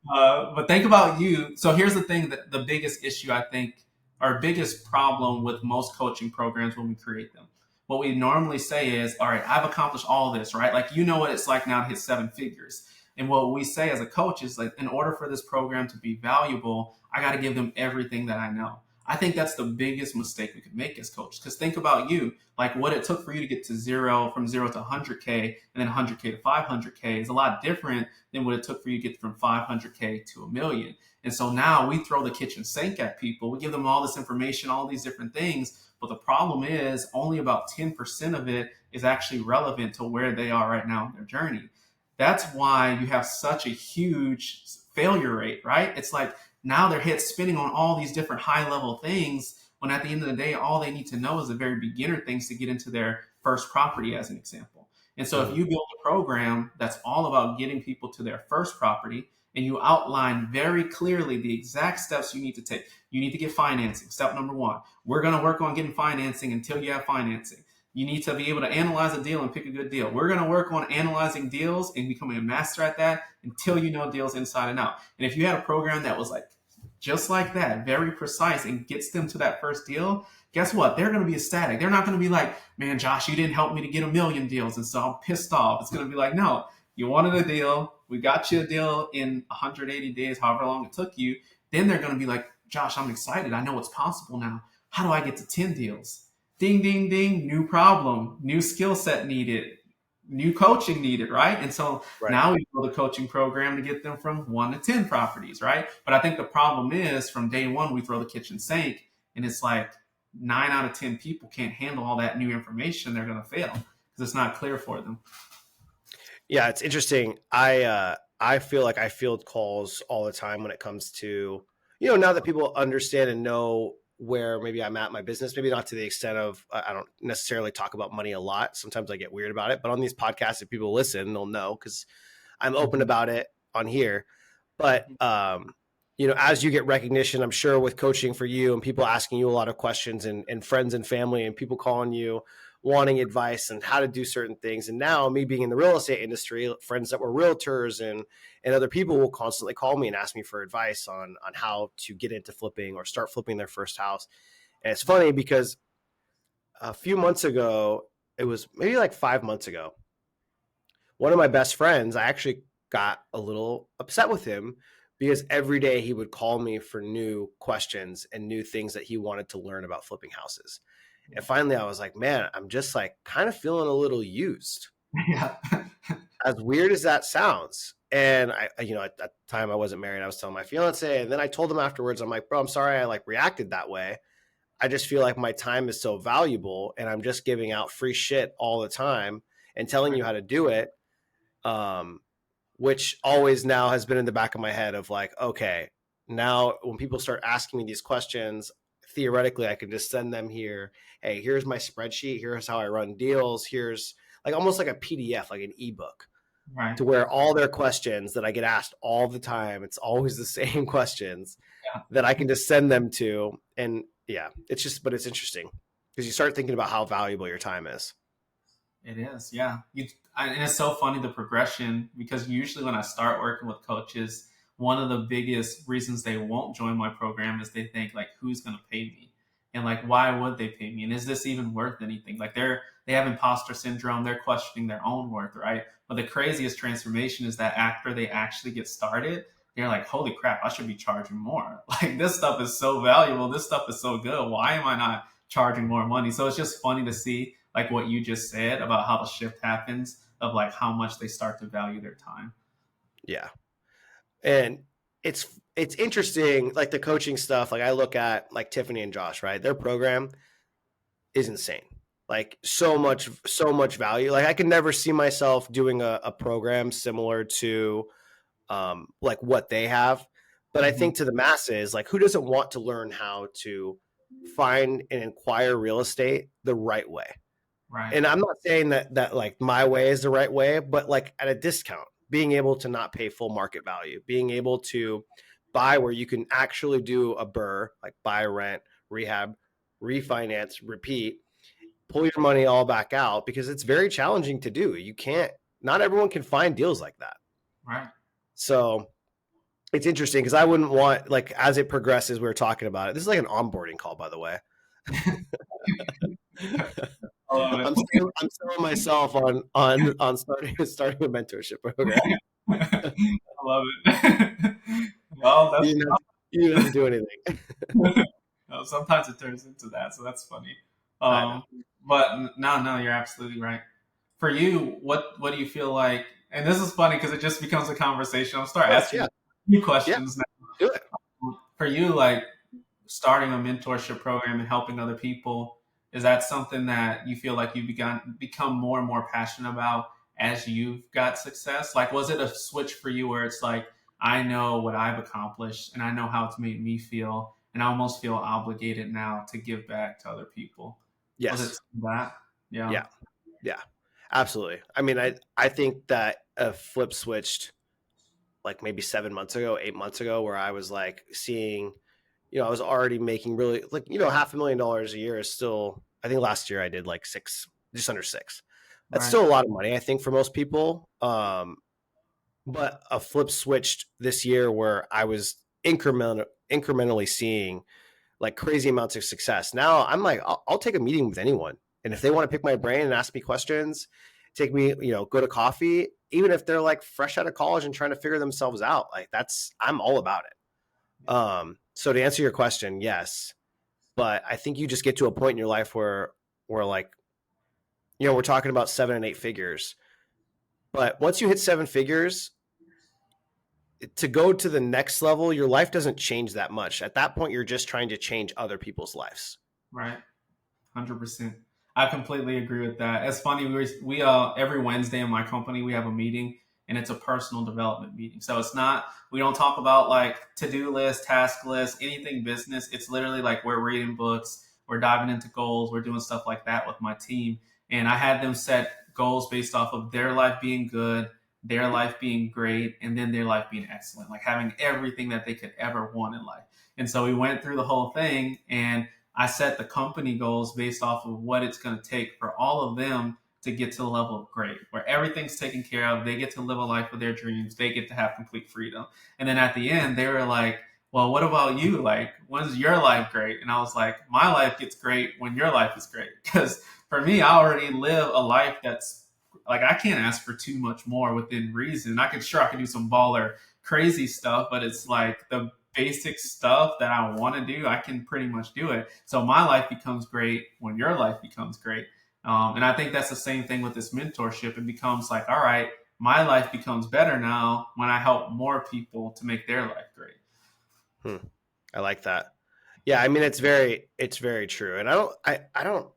But think about you. So here's the thing, that the biggest issue, I think, our biggest problem with most coaching programs when we create them. What we normally say is, all right, I've accomplished all this, right? Like, you know what it's like now to hit seven figures. And what we say as a coach is like, in order for this program to be valuable, I got to give them everything that I know. I think that's the biggest mistake we could make as coaches. Because think about you, like what it took for you to get to zero, from zero to 100K, and then 100K to 500K is a lot different than what it took for you to get from 500K to a million. And so now we throw the kitchen sink at people. We give them all this information, all these different things. But the problem is only about 10% of it is actually relevant to where they are right now in their journey. That's why you have such a huge failure rate, right? It's like now their head's spinning on all these different high level things when at the end of the day, all they need to know is the very beginner things to get into their first property, as an example. And so if Mhm. you build a program that's all about getting people to their first property, and you outline very clearly the exact steps you need to take. You need to get financing. Step number one, we're going to work on getting financing until you have financing. You need to be able to analyze a deal and pick a good deal. We're going to work on analyzing deals and becoming a master at that until you know deals inside and out. And if you had a program that was like just like that, very precise, and gets them to that first deal, guess what? They're going to be ecstatic. They're not going to be like, man, Josh, you didn't help me to get a million deals, and so I'm pissed off. It's going to be like, no, you wanted a deal. We got you a deal in 180 days, however long it took you. Then they're going to be like, Josh, I'm excited. I know what's possible now. How do I get to 10 deals? Ding, ding, ding. New problem, new skill set needed, new coaching needed, right? And so Right. now we build a coaching program to get them from 1 to 10 properties, right? But I think the problem is from day one, we throw the kitchen sink, and it's like 9 out of 10 people can't handle all that new information. They're going to fail because it's not clear for them. Yeah, it's interesting. I feel like I field calls all the time when it comes to, now that people understand and know where maybe I'm at in my business, maybe not to the extent of, I don't necessarily talk about money a lot. Sometimes I get weird about it, but on these podcasts, if people listen, they'll know because I'm open Mhm. about it on here. But as you get recognition, I'm sure with coaching for you and people asking you a lot of questions and friends and family and people calling you wanting advice and how to do certain things. And now me being in the real estate industry, friends that were realtors and other people will constantly call me and ask me for advice on how to get into flipping or start flipping their first house. And it's funny because a few months ago, it was maybe like 5 months ago, one of my best friends, I actually got a little upset with him because every day he would call me for new questions and new things that he wanted to learn about flipping houses. And finally I was like, man, I'm just like kind of feeling a little used, Yeah. as weird as that sounds. And at that time I wasn't married. I was telling my fiance, and then I told him afterwards, I'm like, bro, I'm sorry I like reacted that way. I just feel like my time is so valuable and I'm just giving out free shit all the time and telling Right. you how to do it. Um, which always now has been in the back of my head of like, okay, now when people start asking me these questions, theoretically, I can just send them here. Hey, here's my spreadsheet. Here's how I run deals. Here's like almost like a PDF, like an ebook, Right. to where all their questions that I get asked all the time, it's always the same questions that I can just send them to. And yeah, but it's interesting because you start thinking about how valuable your time is. It is, yeah. And it's so funny the progression, because usually when I start working with coaches, one of the biggest reasons they won't join my program is they think like, who's going to pay me, and like, why would they pay me, and is this even worth anything? Like they have imposter syndrome. They're questioning their own worth, right? But the craziest transformation is that after they actually get started, they're like, holy crap, I should be charging more. Like this stuff is so valuable. This stuff is so good. Why am I not charging more money? So it's just funny to see like what you just said about how the shift happens of like how much they start to value their time. Yeah. And it's interesting, like the coaching stuff. Like I look at like Tiffany and Josh, right? Their program is insane. Like so much value. Like I can never see myself doing a program similar to like what they have. But I Mm-hmm. think to the masses, like who doesn't want to learn how to find and acquire real estate the right way? Right. And I'm not saying that like my way is the right way, but like at a discount, being able to not pay full market value, being able to buy where you can actually do a burr, like buy, rent, rehab, refinance, repeat, pull your money all back out, because it's very challenging to do. You can't, not everyone can find deals like that. Right. So it's interesting because I wouldn't want, like, as it progresses, we were talking about it. This is like an onboarding call, by the way. I love I'm selling myself on starting a mentorship program. it. I love it. Well, You didn't have to, you didn't have to do anything. sometimes it turns into that, so that's funny. I know. Um, but no, you're absolutely right. For you, what do you feel like? And this is funny because it just becomes a conversation. I'll start Oh, asking yeah, you yeah, questions do it. now. For you, like starting a mentorship program and helping other people, is that something that you feel like you become more and more passionate about as you've got success? Like, was it a switch for you where it's like, I know what I've accomplished and I know how it's made me feel, and I almost feel obligated now to give back to other people? Was it Yes, that? Yeah. yeah, yeah, absolutely. I mean, I think that a flip switched like maybe 7 months ago, 8 months ago, where I was like seeing, I was already making really like, $500,000 a year is still, I think last year I did like six, just under six. That's Right. still a lot of money, I think, for most people. But a flip switched this year where I was incrementally seeing like crazy amounts of success. Now I'm like, I'll take a meeting with anyone. And if they want to pick my brain and ask me questions, take me, go to coffee, even if they're like fresh out of college and trying to figure themselves out, like I'm all about it. So to answer your question, yes, but I think you just get to a point in your life where like, we're talking about 7 and 8 figures, but once you hit 7 figures, to go to the next level, your life doesn't change that much. At that point, you're just trying to change other people's lives. Right. 100%. I completely agree with that. It's funny. We every Wednesday in my company we have a meeting, and it's a personal development meeting. So it's not, we don't talk about like to do list, task list, anything business. It's literally like we're reading books, we're diving into goals, we're doing stuff like that with my team. And I had them set goals based off of their life being good, their life being great, and then their life being excellent, like having everything that they could ever want in life. And so we went through the whole thing, and I set the company goals based off of what it's going to take for all of them to get to the level of great, where everything's taken care of. They get to live a life of their dreams. They get to have complete freedom. And then at the end, they were like, well, what about you? Like, when's your life great? And I was like, my life gets great when your life is great. Because for me, I already live a life that's like, I can't ask for too much more within reason. I could do some baller crazy stuff, but it's like the basic stuff that I want to do, I can pretty much do it. So my life becomes great when your life becomes great. And I think that's the same thing with this mentorship. It becomes like, all right, my life becomes better now when I help more people to make their life great. Hmm. I like that. Yeah, I mean it's very true. And I don't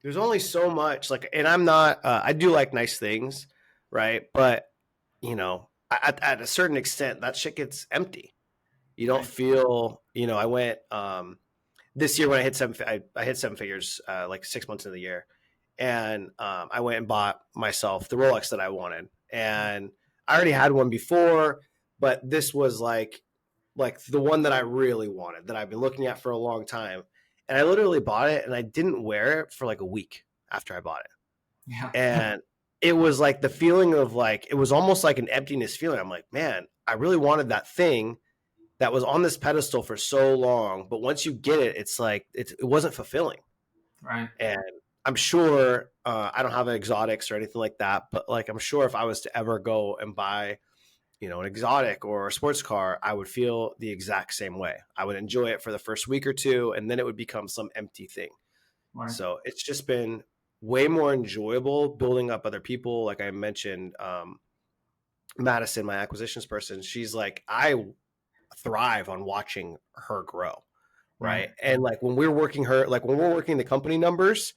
there's only so much, like, and I'm not I do like nice things, right? But at a certain extent that shit gets empty. You don't Right. feel, I went this year when I hit 7 figures like 6 months into the year, and I went and bought myself the Rolex that I wanted, and I already had one before, but this was like the one that I really wanted, that I've been looking at for a long time. And I literally bought it and I didn't wear it for like a week after I bought it. Yeah. And it was like the feeling of like, it was almost like an emptiness feeling. I'm like, man, I really wanted that thing that was on this pedestal for so long. But once you get it, it's like, it wasn't fulfilling. Right. And I'm sure I don't have exotics or anything like that, but like I'm sure if I was to ever go and buy, an exotic or a sports car, I would feel the exact same way. I would enjoy it for the first week or two, and then it would become some empty thing. Right. So it's just been way more enjoyable building up other people. Like I mentioned, Madison, my acquisitions person, she's like, I thrive on watching her grow. Right. Right. And like when we're working her, like when we're working the company numbers,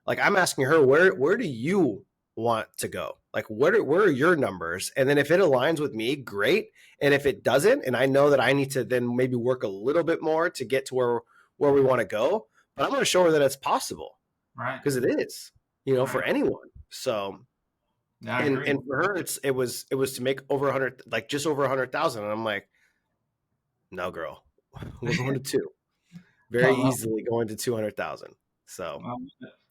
like I'm asking her, where do you want to go? Like where are your numbers? And then if it aligns with me, great. And if it doesn't, and I know that I need to then maybe work a little bit more to get to where we want to go, but I'm going to show her that it's possible Right. because it is, for Right. anyone. So Yeah, I and agree. for her, it was to make over 100, like just over 100,000. And I'm like, no, girl, we're going to two, I very love easily going to 200,000. So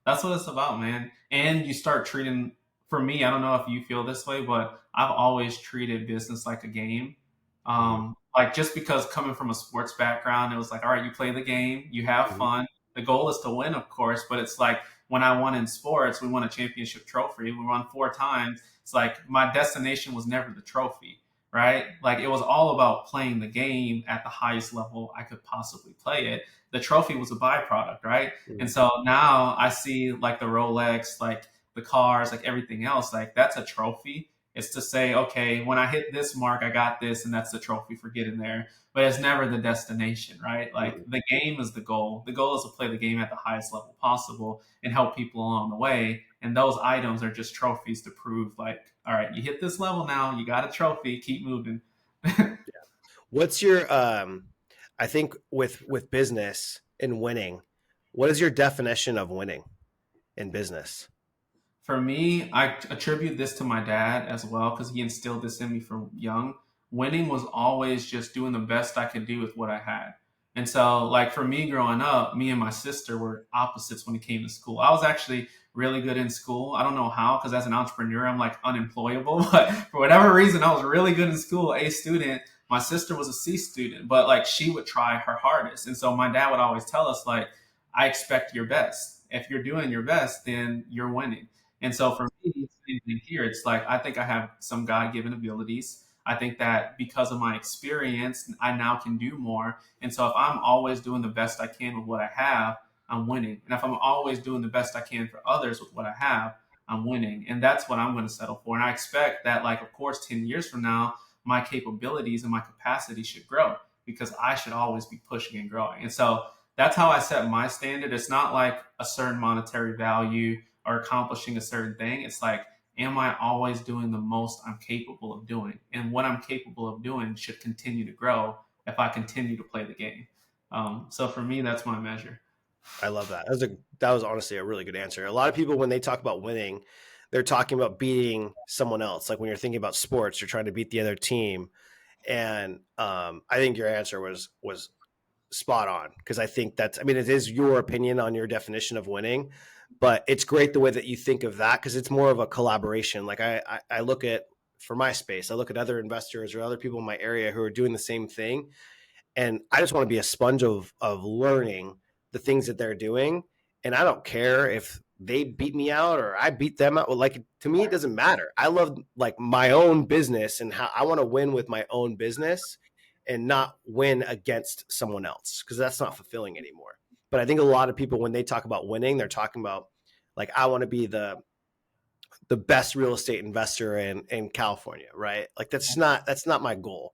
That's what it's about, man. And you start treating, for me, I don't know if you feel this way, but I've always treated business like a game. mhm, Like just because coming from a sports background, it was like, all right, you play the game, you have mhm, fun. The goal is to win, of course, but it's like when I won in sports, we won a championship trophy. We won 4 times. It's like my destination was never the trophy, right? Like it was all about playing the game at the highest level I could possibly play it. The trophy was a byproduct, right? And mhm, so now I see like the Rolex, like the cars, like everything else, like that's a trophy. It's to say, okay, when I hit this mark, I got this, and that's the trophy for getting there. But it's never the destination, right? Like mhm. the game is the goal. The goal is to play the game at the highest level possible and help people along the way. And those items are just trophies to prove, like, all right, you hit this level now, you got a trophy, keep moving. What's your I think with business and winning, what is your definition of winning in business? For me, I attribute this to my dad as well because he instilled this in me from young. Winning was always just doing the best I could do with what I had. And so, like for me growing up, me and my sister were opposites when it came to school. I was actually really good in school. I don't know how, because as an entrepreneur, I'm like unemployable. But for whatever reason, I was really good in school, A student. My sister was a C student, but like she would try her hardest. And so my dad would always tell us, like, I expect your best. If you're doing your best, then you're winning. And so for me, same thing here. It's like I think I have some God given abilities. I think that because of my experience, I now can do more. And so if I'm always doing the best I can with what I have, I'm winning. And if I'm always doing the best I can for others with what I have, I'm winning. And that's what I'm going to settle for. And I expect that, like, of course, 10 years from now, my capabilities and my capacity should grow because I should always be pushing and growing. And so that's how I set my standard. It's not like a certain monetary value or accomplishing a certain thing. It's like, am I always doing the most I'm capable of doing? And what I'm capable of doing should continue to grow if I continue to play the game. So for me, that's my measure. I love that. That was honestly a really good answer. A lot of people when they talk about winning, they're talking about beating someone else. Like when you're thinking about sports, you're trying to beat the other team. And I think your answer was spot on because I think that's, I mean, it is your opinion on your definition of winning, but it's great the way that you think of that because it's more of a collaboration. Like I look at, for my space, I look at other investors or other people in my area who are doing the same thing, and I just want to be a sponge of learning the things that they're doing. And I don't care if they beat me out or I beat them out. Well, like to me, it doesn't matter. I love like my own business and how I want to win with my own business and not win against someone else because that's not fulfilling anymore. But I think a lot of people when they talk about winning, they're talking about like I want to be the best real estate investor in California, right? Like that's not my goal.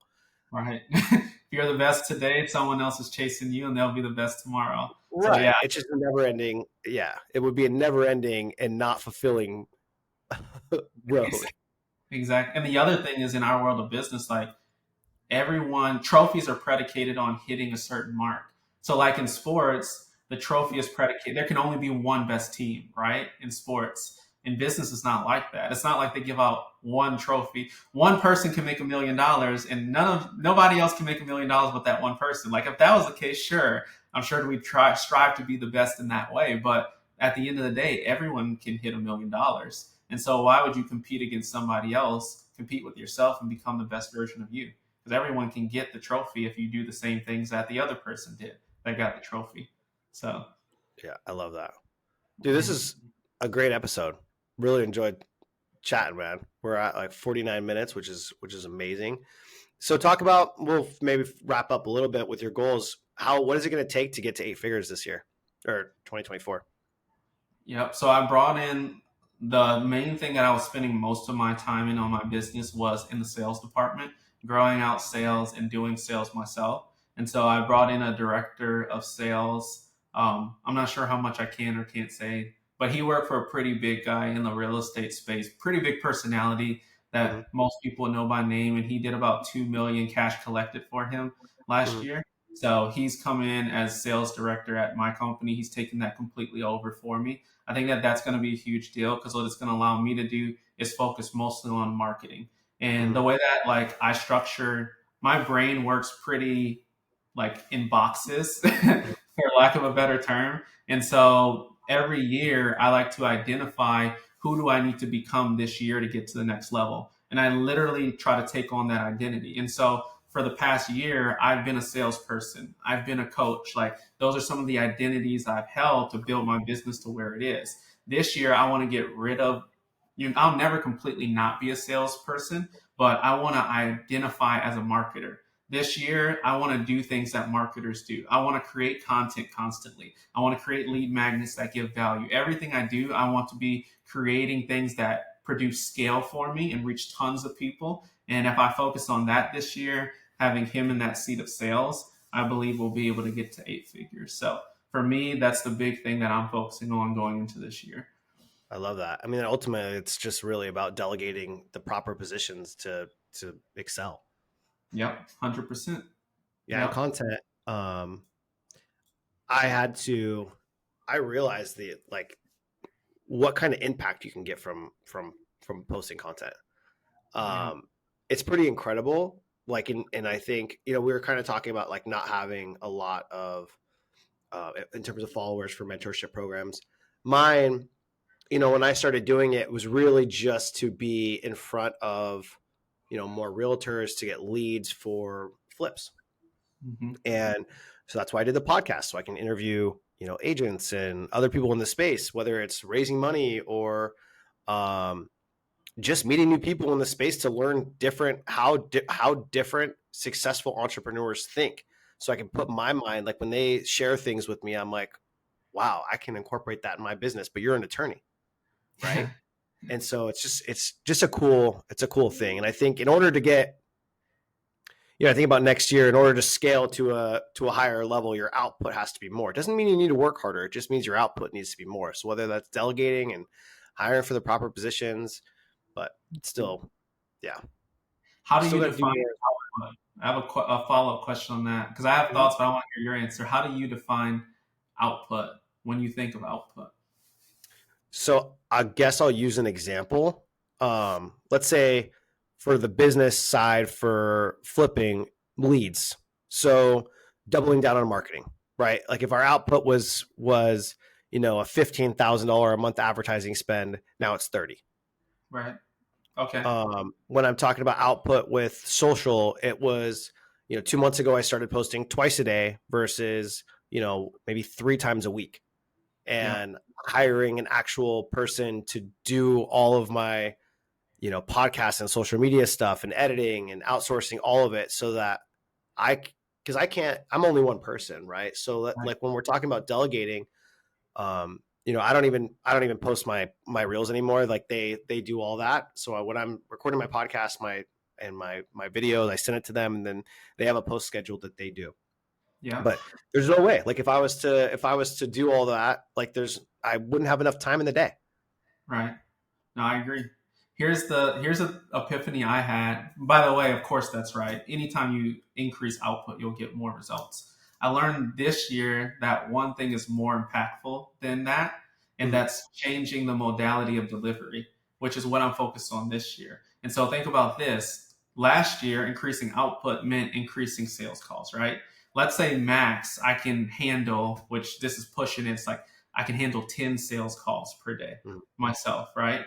Right. If you're the best today, someone else is chasing you and they'll be the best tomorrow. So yeah, Right. It's just a never ending. Yeah. It would be a never ending and not fulfilling road. exactly. And the other thing is in our world of business, like everyone trophies are predicated on hitting a certain mark. So like in sports, the trophy is predicated. There can only be one best team, right? In sports. In business, it's not like that. It's not like they give out one trophy. One person can make $1 million, and nobody else can make $1 million but that one person. Like if that was the case, sure, I'm sure we try strive to be the best in that way. But at the end of the day, everyone can hit $1 million. And so why would you compete against somebody else? Compete with yourself and become the best version of you because everyone can get the trophy if you do the same things that the other person did that got the trophy. So, Yeah. I love that. Dude, this is a great episode. Really enjoyed chatting, man. We're at like 49 minutes, which is amazing. So talk about, we'll maybe wrap up a little bit with your goals. What is it going to take to get to 8 figures this year or 2024? Yep. So I brought in the main thing that I was spending most of my time in on my business was in the sales department, growing out sales and doing sales myself. And so I brought in a director of sales. I'm not sure how much I can or can't say, but he worked for a pretty big guy in the real estate space, pretty big personality Mm-hmm. that most people know by name. And he did about 2 million cash collected for him last Mm-hmm. year. So he's come in as sales director at my company. He's taken that completely over for me. I think that that's going to be a huge deal because what it's going to allow me to do is focus mostly on marketing. And Mm-hmm. the way that like I structure my brain works pretty like in boxes, for lack of a better term. And so every year I like to identify who do I need to become this year to get to the next level. And I literally try to take on that identity. And so for the past year, I've been a salesperson. I've been a coach. Like those are some of the identities I've held to build my business to where it is. This year, I want to get rid of, I'll never completely not be a salesperson, but I want to identify as a marketer. This year, I want to do things that marketers do. I want to create content constantly. I want to create lead magnets that give value. Everything I do, I want to be creating things that produce scale for me and reach tons of people. And if I focus on that this year, having him in that seat of sales, I believe we'll be able to get to 8 figures. So for me, that's the big thing that I'm focusing on going into this year. I love that. I mean, ultimately, it's just really about delegating the proper positions to excel. Yep, 100%. Yeah, and Yep. content. Um, I had to. I realized the like what kind of impact you can get from posting content. Yeah. Um, it's pretty incredible. And I think we were kind of talking about like not having a lot of in terms of followers for mentorship programs. Mine, when I started doing it, was really just to be in front of more realtors to get leads for flips. Hmm. And so that's why I did the podcast, so I can interview agents and other people in the space, whether it's raising money or um, just meeting new people in the space to learn how different successful entrepreneurs think, so I can put my mind, like when they share things with me, I'm like, wow, I can incorporate that in my business. But you're an attorney, right? Yeah. And so it's a cool thing. And I think in order to get, I think about next year, in order to scale to a higher level, your output has to be more. It doesn't mean you need to work harder. It just means your output needs to be more. So whether that's delegating and hiring for the proper positions, but still, yeah, How do still you got to do define more. output? I have a follow up question on that because I have thoughts, but I want to hear your answer. How do you define output when you think of output? So I guess I'll use an example. Let's say for the business side for flipping leads. So doubling down on marketing, right? Like if our output was a $15,000 a month advertising spend, now it's 30. Right. Okay. When I'm talking about output with social, it was 2 months ago I started posting twice a day versus maybe 3 times a week, Yeah. and hiring an actual person to do all of my podcasts and social media stuff and editing and outsourcing all of it, so that I because I'm only one person, right? So that, Right. like when we're talking about delegating, I don't even post my reels anymore. Like they do all that. So when I'm recording my podcast, my videos, I send it to them, and then they have a post schedule that they do. Yeah. But there's no way. Like if I was to do all that, like I wouldn't have enough time in the day. Right. No, I agree. Here's a epiphany I had. By the way, of course that's right. Anytime you increase output, you'll get more results. I learned this year that one thing is more impactful than that, and Mm-hmm. that's changing the modality of delivery, which is what I'm focused on this year. And so think about this. Last year, increasing output meant increasing sales calls, right? Let's say max I can handle, which this is pushing it, it's like I can handle 10 sales calls per day Mm-hmm. myself, right?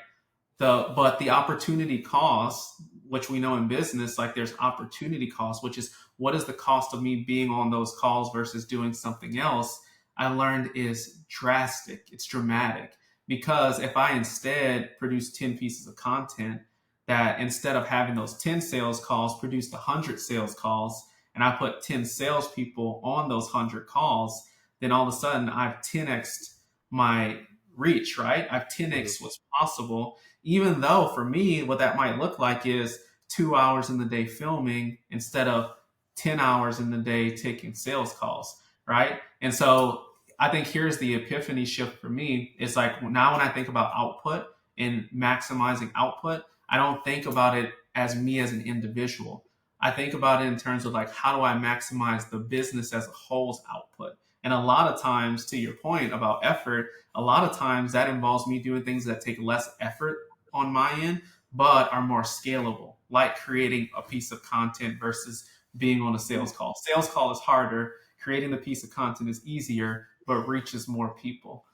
But the opportunity cost, which we know in business, like there's opportunity cost, which is what is the cost of me being on those calls versus doing something else. I learned is drastic. It's dramatic. Because if I instead produce 10 pieces of content that instead of having those 10 sales calls produced 100 sales calls, and I put 10 salespeople on those 100 calls, then all of a sudden I've 10xed my reach, right? I've Mhm. 10x what's possible, even though for me, what that might look like is 2 hours in the day filming instead of 10 hours in the day taking sales calls, right? And so I think here's the epiphany shift for me. It's like now when I think about output and maximizing output, I don't think about it as me as an individual. I think about it in terms of like, how do I maximize the business as a whole's output? And a lot of times, to your point about effort, a lot of times that involves me doing things that take less effort on my end, but are more scalable, like creating a piece of content versus being on a sales call. Sales call is harder, creating the piece of content is easier, but reaches more people.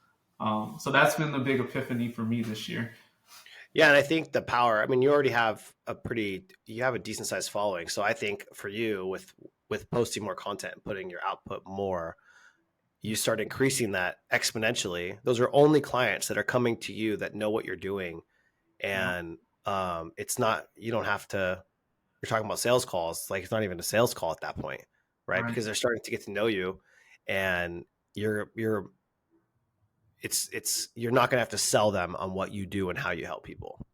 So that's been the big epiphany for me this year. Yeah, and I think the power. I mean, you already have you have a decent sized following. So I think for you, with posting more content and putting your output more, you start increasing that exponentially. Those are only clients that are coming to you that know what you're doing, Yeah, and it's not. You don't have to. You're talking about sales calls, like it's not even a sales call at that point, right? right. Because they're starting to get to know you, and you're you're not going to have to sell them on what you do and how you help people.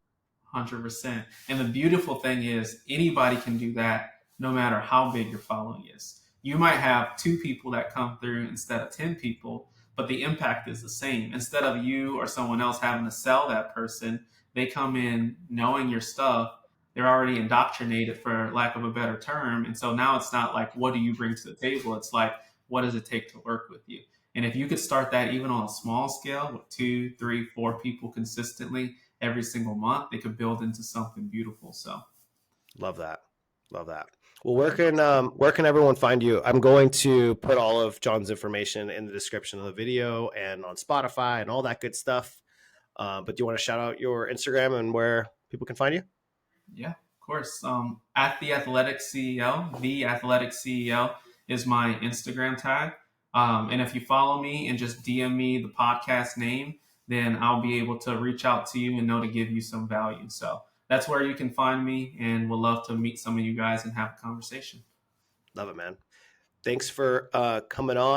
100%. And the beautiful thing is, anybody can do that no matter how big your following is. You might have two people that come through instead of 10 people, but the impact is the same. Instead of you or someone else having to sell that person, they come in knowing your stuff. They're already indoctrinated, for lack of a better term. And so now it's not like, what do you bring to the table? It's like, what does it take to work with you? And if you could start that even on a small scale with two, three, four people consistently, every single month, they could build into something beautiful. So Love that. Love that. Well, where can everyone find you? I'm going to put all of John's information in the description of the video and on Spotify and all that good stuff. But do you want to shout out your Instagram and where people can find you? yeah, of course. At the Athletic CEO, the Athletic CEO is my Instagram tag. And if you follow me and just DM me the podcast name, then I'll be able to reach out to you and know to give you some value. So that's where you can find me, and we'll love to meet some of you guys and have a conversation. Love it, man. Thanks for coming on.